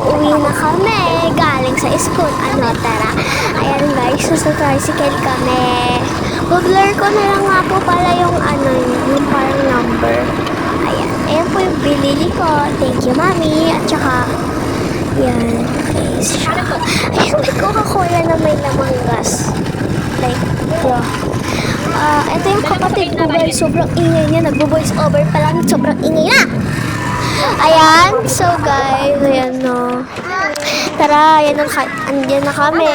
uuwi na kami galing sa school. Ano, tara. Ayan guys, sa tricycle kami. Blur ko na lang nga po pala yung ano, yung parang number. Ayan. Ayan po yung binili ko. Thank you, mami. At saka, yan. Okay. Ayun, may Coca-Cola na may lamang gas. Like, yun. Ito yung kapatid ko guys. Sobrang ingay niya. Nagbo-voice over pa lang. Sobrang ingay na. Ayan. So guys, ayan no. Tara, andyan na kami.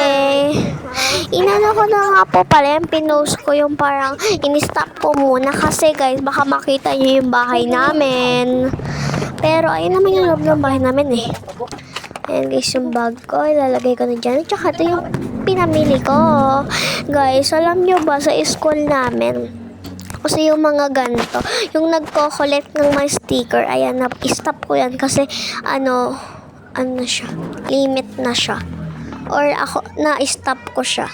Inano ko na nga po pala yung pinost ko yung parang in-stop ko muna kasi guys baka makita nyo yung bahay namin. Pero ayun naman yung loob ng bahay namin eh. Ayan guys yung bag ko, ilalagay ko na dyan. At saka ito yung pinamili ko. Guys, alam nyo ba sa school namin, kasi yung mga ganito, yung nagko-collect ng mga sticker, ayan, na-stop ko yan kasi ano siya, limit na siya. Or ako, na-stop ko siya.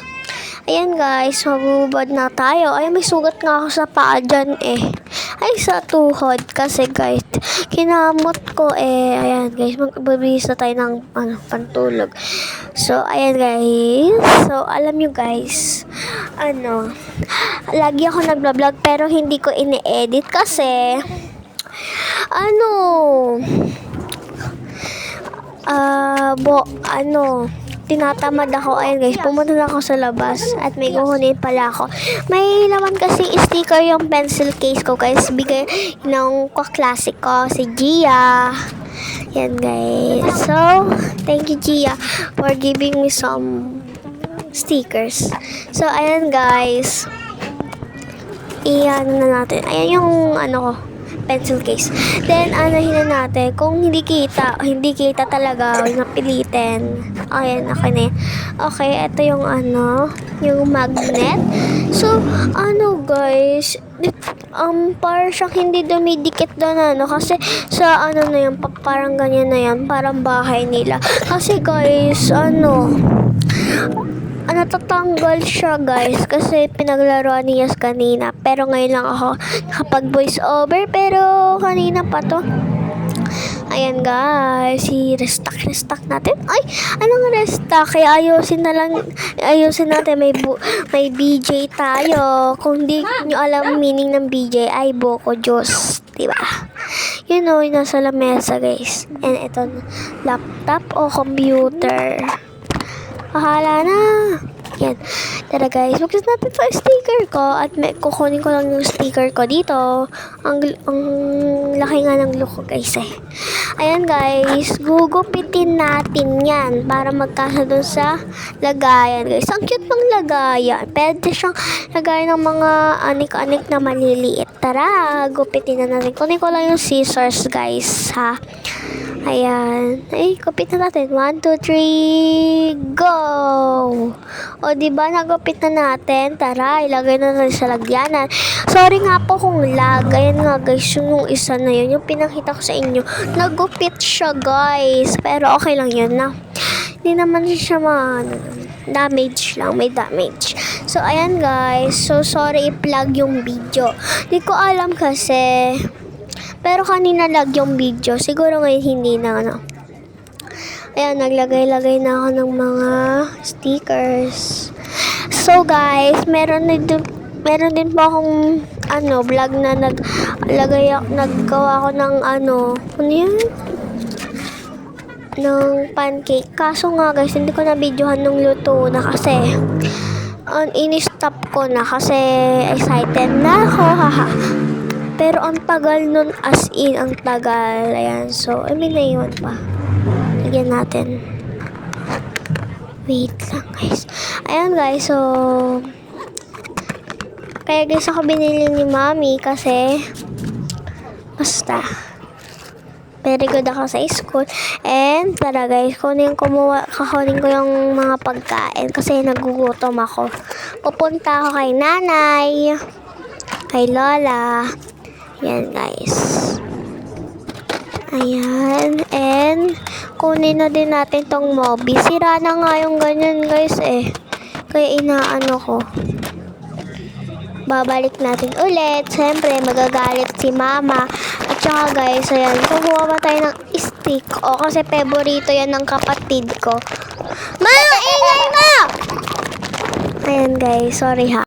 Ayan guys, mabubad na tayo. Ay, may sugat nga ako sa paa dyan eh. Ay, sa tuhod. Kasi guys, kinamot ko eh. Ayan guys, magbibihis na tayo ng pantulog. So, ayan guys. So, alam nyo guys, lagi ako nagbablog pero hindi ko ini-edit kasi, tinatamad ako. Ayun guys, pumunta na ako sa labas at may kukunin pala ako. May laman kasi sticker yung pencil case ko guys. Bigay ng kaklase ko, si Gia. Yan guys. So, thank you Gia for giving me some stickers. So, ayan guys. Iyan na natin. Ayan yung ko, pencil case. Then, anahin na natin. Kung hindi kita talaga, napilitin. Ayan, okay na yan. Okay, ito yung yung magnet. So, guys, parang siyang hindi dumidikit doon, kasi sa na yan, parang ganyan na yan, parang bahay nila. Kasi guys, natatanggal siya guys kasi pinaglaruan niya kanina, pero ngayon lang ako nakapag voice over, pero kanina pa to. Ayan guys, restock natin. Ay, anong restock? Kaya ayusin natin. May BJ tayo. Kung di nyo alam meaning ng BJ, ay Boko Diyos, diba? You know, nasa lamesa guys. And ito, laptop o computer. Bahala na. Yan. Tara guys, mag-use natin sa sticker ko at kukunin ko lang yung sticker ko dito. Ang laki nga ng look ko guys eh. Ayan guys, gugupitin natin yan para magkasa dun sa lagayan guys. Ang cute ng lagayan. Pwede siyang lagayan ng mga anik-anik na maliliit. Tara, gupitin na natin. Kunin ko lang yung scissors guys ha. Ayan. Ay, gupit na natin. 1, 2, 3, go! O, diba, nagupit na natin. Tara, ilagay na natin sa lagyanan. Sorry nga po kung lag. Ayan nga, guys, yung isa na yun. Yung pinakita ko sa inyo. Nagupit siya, guys. Pero okay lang yun, na. Hindi naman siya damage lang. May damage. So, ayan, guys. So, sorry i-plug yung video. Di ko alam kasi. Pero kanina lag yung video. Siguro ngayon hindi na Ayan, naglagay-lagay na ako ng mga stickers. So guys, meron din po akong vlog na naggawa ako ng ng pancake. Kaso nga guys, hindi ko na videohan ng luto na kasi in-stop ko na kasi excited na ako. Haha. Pero ang tagal nun, as in, ang tagal. Ayan, so, naiwan pa. Lagyan natin. Wait lang, guys. Ayan, guys, so, kaya guys, ako binili ni mami kasi, basta, very good ako sa school. And, tara guys, kukunin ko yung mga pagkain kasi nagugutom ako. Pupunta ako kay nanay, kay lola. Yan guys. Ayan. And kunin na din natin tong Mobi. Sira na nga yung ganyan guys eh. Kaya inaano ko. Babalik natin ulit. Siyempre magagalit si mama. At saka guys, ayan. Kukuha pa tayo ng stick. O, kasi favorito yan ng kapatid ko. Ma, ingay mo! Ayan guys, sorry ha.